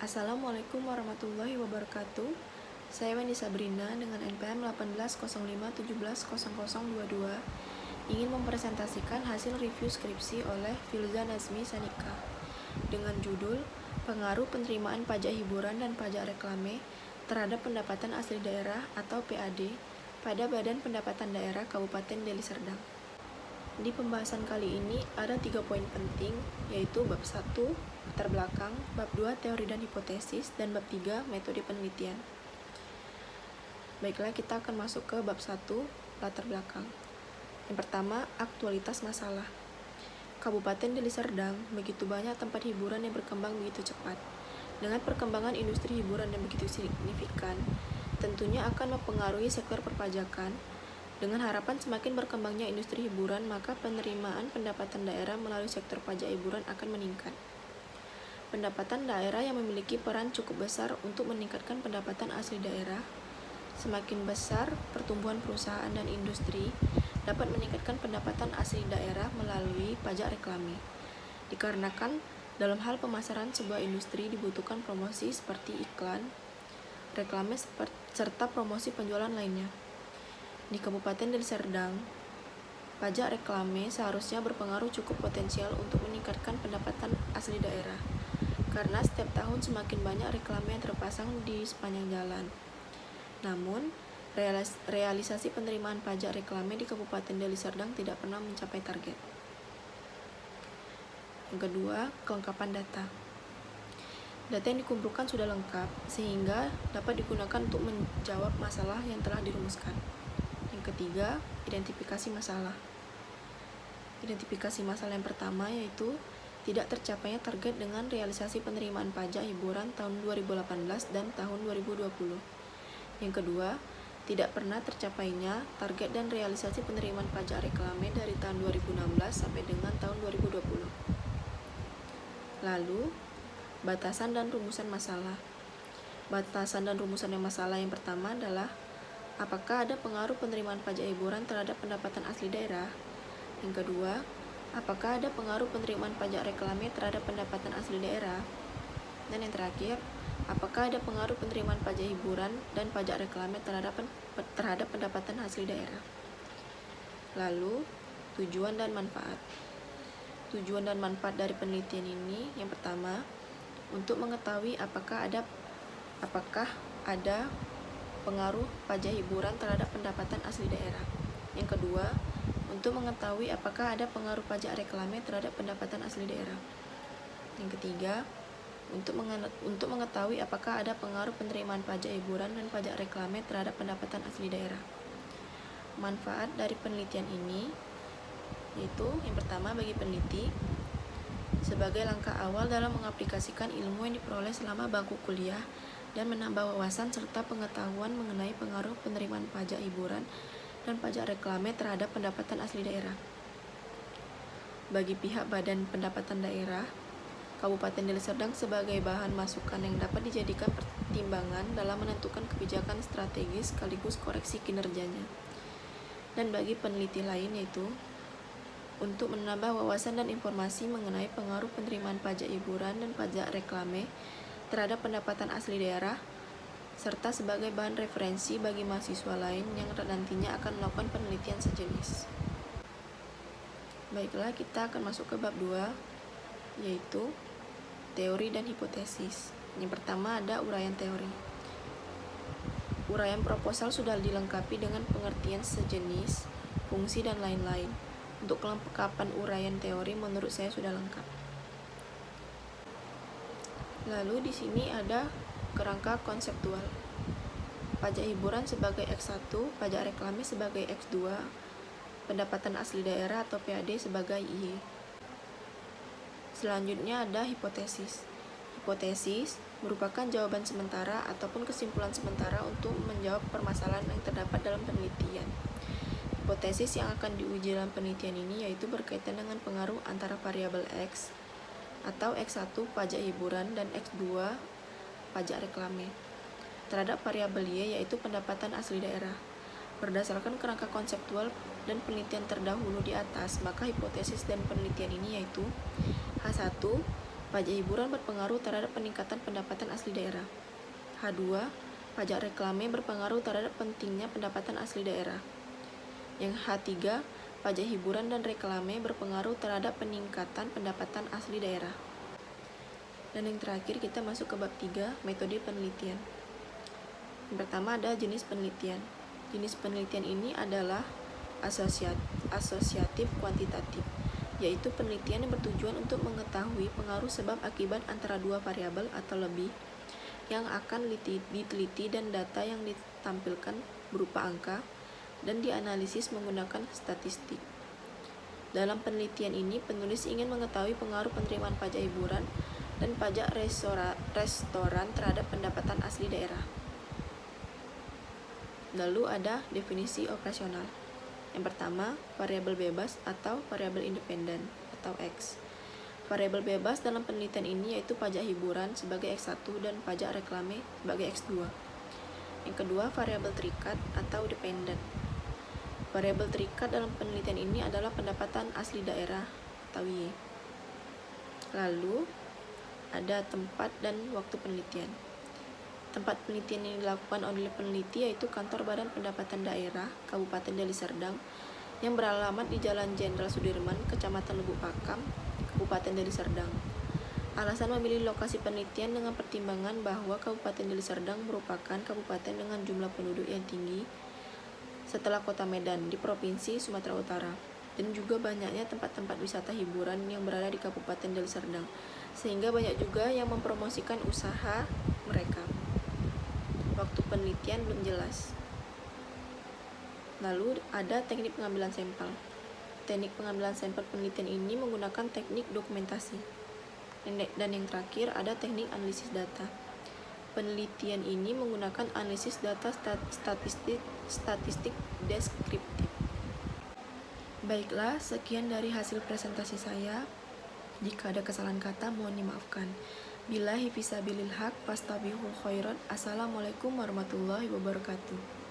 Assalamualaikum warahmatullahi wabarakatuh. Saya Wendy Sabrina dengan NPM 1805170022 ingin mempresentasikan hasil review skripsi oleh Filza Nazmi Sanika dengan judul Pengaruh Penerimaan Pajak Hiburan dan Pajak Reklame terhadap Pendapatan Asli Daerah atau PAD pada Badan Pendapatan Daerah Kabupaten Deli Serdang. Di pembahasan kali ini ada 3 poin penting, yaitu bab 1, latar belakang, bab 2, teori dan hipotesis, dan bab 3, metode penelitian. Baiklah, kita akan masuk ke bab 1, latar belakang. Yang pertama, aktualitas masalah. Kabupaten Deli Serdang begitu banyak tempat hiburan yang berkembang begitu cepat. Dengan perkembangan industri hiburan yang begitu signifikan, tentunya akan mempengaruhi sektor perpajakan. Dengan harapan semakin berkembangnya industri hiburan, maka penerimaan pendapatan daerah melalui sektor pajak hiburan akan meningkat. Pendapatan daerah yang memiliki peran cukup besar untuk meningkatkan pendapatan asli daerah. Semakin besar pertumbuhan perusahaan dan industri, dapat meningkatkan pendapatan asli daerah melalui pajak reklame. Dikarenakan dalam hal pemasaran sebuah industri dibutuhkan promosi seperti iklan, reklame, serta promosi penjualan lainnya. Di Kabupaten Deli Serdang, pajak reklame seharusnya berpengaruh cukup potensial untuk meningkatkan pendapatan asli daerah, karena setiap tahun semakin banyak reklame yang terpasang di sepanjang jalan. Namun, realisasi penerimaan pajak reklame di Kabupaten Deli Serdang tidak pernah mencapai target. Yang kedua, kelengkapan data. Data yang dikumpulkan sudah lengkap, sehingga dapat digunakan untuk menjawab masalah yang telah dirumuskan. Yang ketiga, identifikasi masalah. Identifikasi masalah yang pertama yaitu tidak tercapainya target dengan realisasi penerimaan pajak hiburan tahun 2018 dan tahun 2020. Yang kedua, tidak pernah tercapainya target dan realisasi penerimaan pajak reklame dari tahun 2016 sampai dengan tahun 2020. Lalu, batasan dan rumusan masalah. Batasan dan rumusan masalah yang pertama adalah apakah ada pengaruh penerimaan pajak hiburan terhadap pendapatan asli daerah? Yang kedua, apakah ada pengaruh penerimaan pajak reklame terhadap pendapatan asli daerah? Dan yang terakhir, apakah ada pengaruh penerimaan pajak hiburan dan pajak reklame terhadap pendapatan asli daerah? Lalu, tujuan dan manfaat. Tujuan dan manfaat dari penelitian ini, yang pertama, untuk mengetahui apakah ada pengaruh pajak hiburan terhadap pendapatan asli daerah. Yang kedua, untuk mengetahui apakah ada pengaruh pajak reklame terhadap pendapatan asli daerah. Yang ketiga, untuk mengetahui apakah ada pengaruh penerimaan pajak hiburan dan pajak reklame terhadap pendapatan asli daerah. Manfaat dari penelitian ini yaitu yang pertama, bagi peneliti, sebagai langkah awal dalam mengaplikasikan ilmu yang diperoleh selama bangku kuliah dan menambah wawasan serta pengetahuan mengenai pengaruh penerimaan pajak hiburan dan pajak reklame terhadap pendapatan asli daerah. Bagi pihak Badan Pendapatan Daerah, Kabupaten Deli Serdang sebagai bahan masukan yang dapat dijadikan pertimbangan dalam menentukan kebijakan strategis sekaligus koreksi kinerjanya. Dan bagi peneliti lain yaitu untuk menambah wawasan dan informasi mengenai pengaruh penerimaan pajak hiburan dan pajak reklame terhadap pendapatan asli daerah, serta sebagai bahan referensi bagi mahasiswa lain yang nantinya akan melakukan penelitian sejenis. Baiklah, kita akan masuk ke bab 2, yaitu teori dan hipotesis. Yang pertama ada uraian teori. Uraian proposal sudah dilengkapi dengan pengertian sejenis, fungsi, dan lain-lain. Untuk kelengkapan uraian teori menurut saya sudah lengkap. Lalu di sini ada kerangka konseptual. Pajak hiburan sebagai X1, pajak reklame sebagai X2, pendapatan asli daerah atau PAD sebagai Y. Selanjutnya ada hipotesis. Hipotesis merupakan jawaban sementara ataupun kesimpulan sementara untuk menjawab permasalahan yang terdapat dalam penelitian. Hipotesis yang akan diuji dalam penelitian ini yaitu berkaitan dengan pengaruh antara variabel X atau X1 pajak hiburan dan X2 pajak reklame terhadap variabel Y yaitu pendapatan asli daerah. Berdasarkan kerangka konseptual dan penelitian terdahulu di atas, maka hipotesis dan penelitian ini yaitu H1 Pajak hiburan berpengaruh terhadap peningkatan pendapatan asli daerah. H2. Pajak reklame berpengaruh terhadap pentingnya pendapatan asli daerah. Yang H3. Pajak hiburan dan reklame berpengaruh terhadap peningkatan pendapatan asli daerah. Dan yang terakhir kita masuk ke bab 3, metode penelitian. Yang pertama ada jenis penelitian. Jenis penelitian ini adalah asosiatif kuantitatif, yaitu penelitian yang bertujuan untuk mengetahui pengaruh sebab akibat antara dua variabel atau lebih yang akan diteliti dan data yang ditampilkan berupa angka dan dianalisis menggunakan statistik. Dalam penelitian ini, penulis ingin mengetahui pengaruh penerimaan pajak hiburan dan pajak restoran terhadap pendapatan asli daerah. Lalu ada definisi operasional. Yang pertama, variabel bebas atau variabel independen atau X. Variabel bebas dalam penelitian ini yaitu pajak hiburan sebagai X1 dan pajak reklame sebagai X2. Yang kedua, variabel terikat atau dependen. Variabel terikat dalam penelitian ini adalah pendapatan asli daerah atau Y. Lalu, ada tempat dan waktu penelitian. Tempat penelitian yang dilakukan oleh peneliti yaitu Kantor Badan Pendapatan Daerah Kabupaten Deli Serdang yang beralamat di Jalan Jenderal Sudirman, Kecamatan Lubuk Pakam, Kabupaten Deli Serdang. Alasan memilih lokasi penelitian dengan pertimbangan bahwa Kabupaten Deli Serdang merupakan kabupaten dengan jumlah penduduk yang tinggi setelah Kota Medan di Provinsi Sumatera Utara, dan juga banyaknya tempat-tempat wisata hiburan yang berada di Kabupaten Deli Serdang, sehingga banyak juga yang mempromosikan usaha mereka. Waktu penelitian belum jelas. Lalu ada teknik pengambilan sampel. Teknik pengambilan sampel penelitian ini menggunakan teknik dokumentasi. Dan yang terakhir ada teknik analisis data. Penelitian ini menggunakan analisis data statistik deskriptif. Baiklah, sekian dari hasil presentasi saya. Jika ada kesalahan kata, mohon dimaafkan. Billahi fisabilil haq, fastabihul khairat. Assalamualaikum warahmatullahi wabarakatuh.